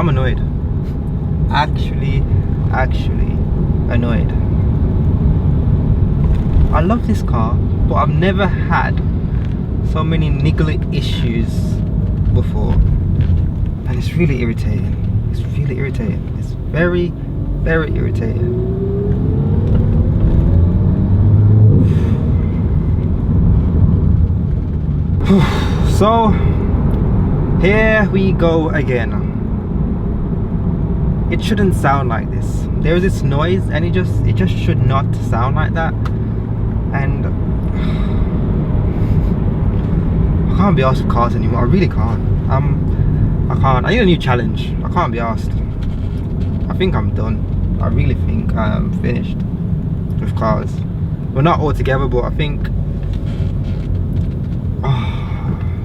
I'm annoyed. Actually annoyed. I love this car, but I've never had so many niggling issues before, and it's really irritating. It's really irritating. It's very, very irritating. So here we go again. It shouldn't sound like this. There's this noise, and it just should not sound like that. And I can't be asked for cars anymore. I really can't. I can't. I need a new challenge. I can't be asked. I think I'm done. I really think I'm finished with cars. Well, not altogether, but I think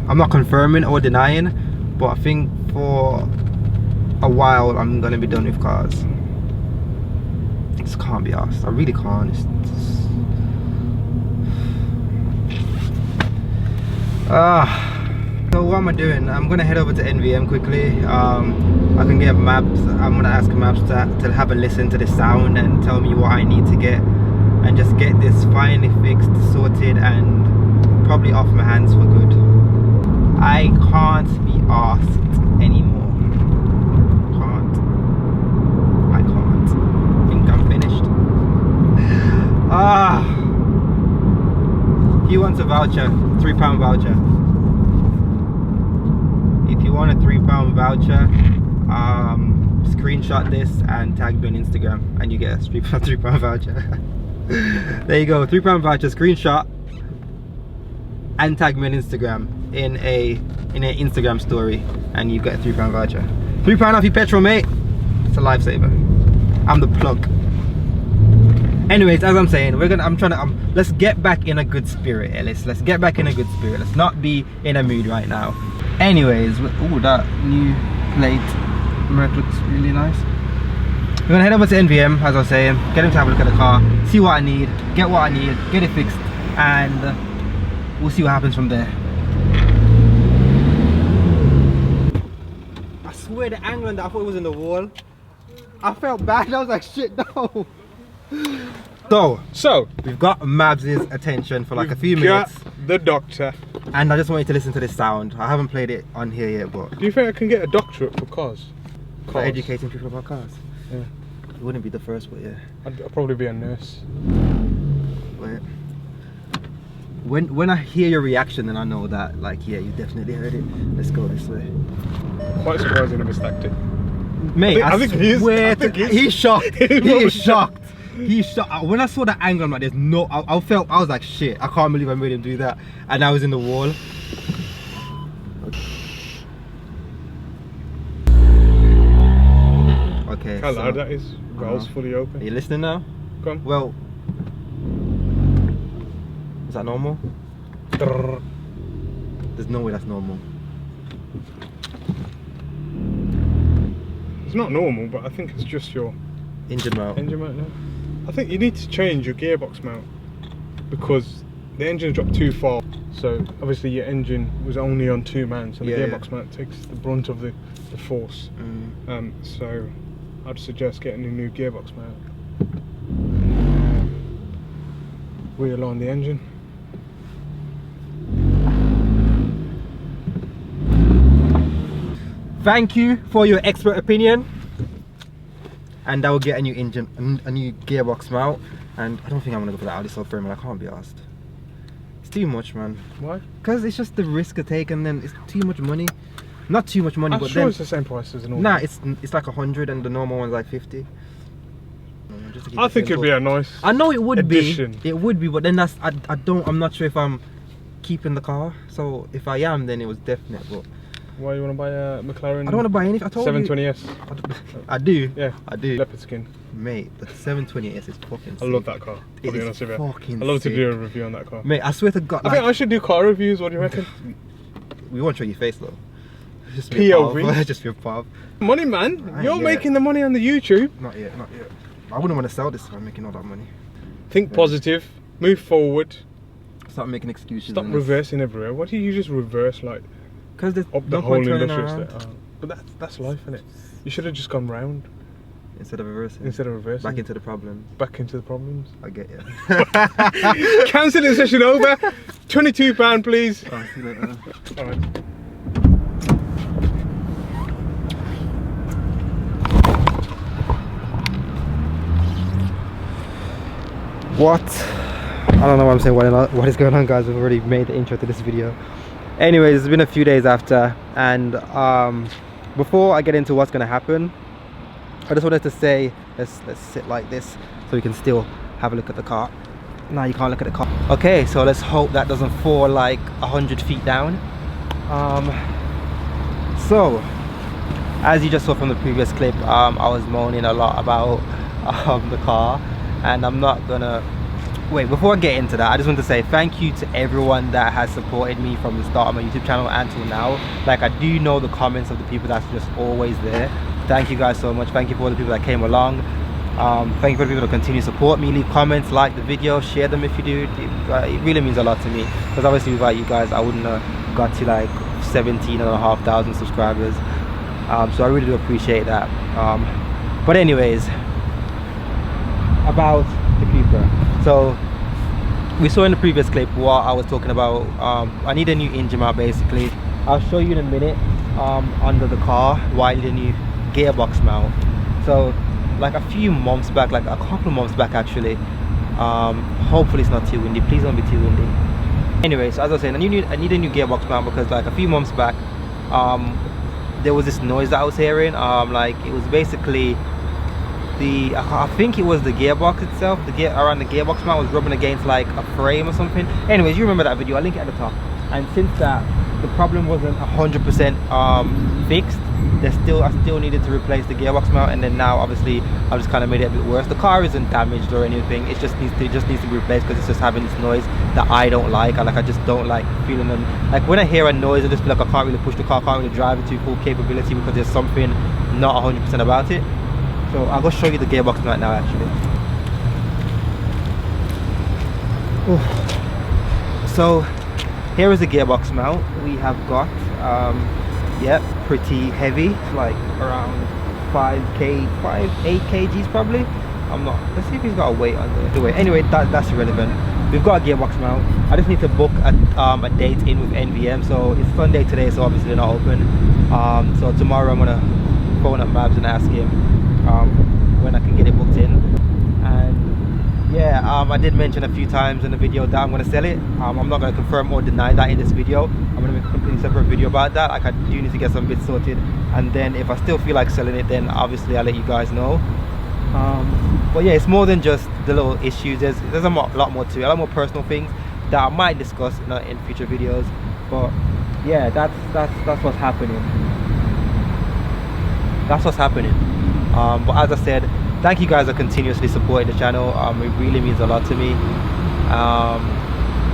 I'm not confirming or denying, but I think for a while I'm gonna be done with cars. I just can't be asked. I really can't. So what am I doing? I'm gonna head over to NVM quickly. I can get maps. I'm gonna ask maps to have a listen to the sound and tell me what I need to get, and just get this finally fixed, sorted, and probably off my hands for good. I can't be asked anymore. I can't. I think I'm finished. He wants a voucher, £3 voucher. If you want a £3 voucher, screenshot this and tag me on Instagram, and you get a £3 voucher. There you go, £3 voucher, screenshot and tag me on Instagram in a Instagram story, and you get a £3 voucher. £3 off your petrol, mate. It's a lifesaver. I'm the plug. Anyways, as I'm saying, let's get back in a good spirit, Aellis. Let's get back in a good spirit. Let's not be in a mood right now. Anyways, oh, that new plate looks really nice. We're gonna head over to NVM, as I was saying, get him to have a look at the car, see what I need, get what I need, get it fixed, and we'll see what happens from there. I swear the angle on that, I thought it was in the wall. I felt bad. I was like, shit, no. So we've got Mabs' attention for like a few minutes. The doctor. And I just wanted to listen to this sound. I haven't played it on here yet, but do you think I can get a doctorate for cars? For educating people about cars? Yeah. It wouldn't be the first, but yeah. I'd probably be a nurse. But when I hear your reaction, then I know that, like, yeah, you definitely heard it. Let's go this way. Quite surprised you never stacked it. Mate, I think he's shocked. He is shocked. He's shocked. When I saw the angle, I'm like, there's no. I was like, shit. I can't believe I made him do that. And I was in the wall. Okay. How loud that is. Valve's fully open. Are you listening now? Go on. Well, is that normal? There's no way that's normal. It's not normal, but I think it's just your engine mount. Engine mount, no. I think you need to change your gearbox mount because the engine dropped too far. So obviously your engine was only on 2 man, so the gearbox mount takes the brunt of the force. So I'd suggest getting a new gearbox mount. Realign the engine. Thank you for your expert opinion. And I will get a new engine, a new gearbox mount. And I don't think I'm gonna go for the Audi subframe, I can't be asked. It's too much, man. Why? Because it's just the risk I take, and then it's too much money. Not too much money, I'm but sure then it's the same price as a normal. Nah, it's like 100, and the normal one's like 50. I think it'd be a nice. I know it would addition. be. It would be, but then I'm not sure if I'm keeping the car. So if I am, then it was definite. But why you want to buy a McLaren? I don't want to buy anything. I told 720S. I do. Yeah, I do. Leopard skin. Mate, the 720S is fucking sick. I love that car. I'll be honest with you. I love to do a review on that car. Mate, I swear to God. I think I should do car reviews. What do you reckon? We won't show your face though. Just POV. Just your pop. Money, man. You're making the money on the YouTube. Not yet. Not yet. I wouldn't want to sell this if I'm making all that money. Think positive. Move forward. Stop making excuses. Stop reversing everywhere. Why do you just reverse like? Because there's up no the whole point turning industrial around. estate. But that's life, isn't it? You should have just gone round Instead of reversing. Back into the problem. Back into the problems. I get you. Cancelling session over. £22, please. Oh, see you later. All right. What? I don't know what I'm saying. What is going on, guys? We've already made the intro to this video. Anyways, it's been a few days after, and before I get into what's going to happen, I just wanted to say, let's sit like this so we can still have a look at the car. Now you can't look at the car. Okay, so let's hope that doesn't fall like 100 feet down. So as you just saw from the previous clip, I was moaning a lot about the car, and I'm not gonna wait. Before I get into that, I just want to say thank you to everyone that has supported me from the start of my YouTube channel until now. Like, I do know the comments of the people that's just always there. Thank you guys so much. Thank you for all the people that came along. Thank you for the people that continue to support me. Leave comments, like the video, share them if you do. It really means a lot to me, because obviously without you guys I wouldn't have got to like 17,500 subscribers. So I really do appreciate that. But anyways, about the Cooper. So we saw in the previous clip what I was talking about. I need a new engine mount basically. I'll show you in a minute under the car why I need a new gearbox mount. So like a few months back, like a couple of months back actually, hopefully it's not too windy, please don't be too windy. Anyway, so as I was saying, I need a new gearbox mount because like a few months back there was this noise that I was hearing. Like it was basically I think it was the gearbox itself, the gear around the gearbox mount was rubbing against like a frame or something. Anyways, you remember that video, I'll link it at the top. And since that the problem wasn't 100% fixed, I still needed to replace the gearbox mount, and then now obviously I've just kind of made it a bit worse. The car isn't damaged or anything, it just needs to be replaced because it's just having this noise that I don't like. I just don't like feeling them. Like when I hear a noise I just feel like I can't really push the car, can't really drive it to full capability because there's something not 100% about it. So I'll go show you the gearbox mount now actually. Ooh. So here is the gearbox mount we have got. Yeah, pretty heavy, like around 8 kgs probably. I'm not, let's see if he's got a weight on the weight. Anyway, that's irrelevant. We've got a gearbox mount. I just need to book a date in with NVM. So it's Sunday today, so obviously they're not open. So tomorrow I'm gonna phone up Mabs and ask him when I can get it booked in. And yeah, I did mention a few times in the video that I'm going to sell it. I'm not going to confirm or deny that in this video. I'm going to make a completely separate video about that. Like I do need to get some bits sorted, and then if I still feel like selling it, then obviously I'll let you guys know. But yeah, it's more than just the little issues. There's a lot more to it, a lot more personal things that I might discuss in future videos. But yeah, that's what's happening. That's what's happening. But as I said, thank you guys for continuously supporting the channel. It really means a lot to me.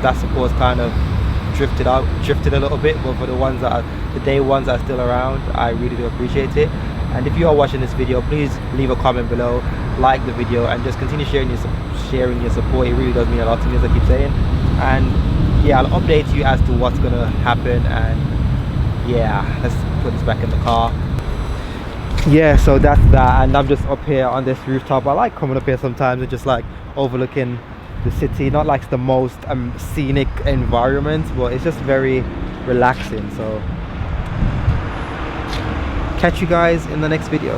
That support's kind of drifted a little bit, but for the day ones that are still around, I really do appreciate it. And if you are watching this video, please leave a comment below, like the video, and just continue sharing your support. It really does mean a lot to me, as I keep saying. And yeah, I'll update you as to what's gonna happen. And yeah, let's put this back in the car. Yeah, so that's that, and I'm just up here on this rooftop. I like coming up here sometimes and just like overlooking the city. Not like the most scenic environment, but it's just very relaxing. So catch you guys in the next video.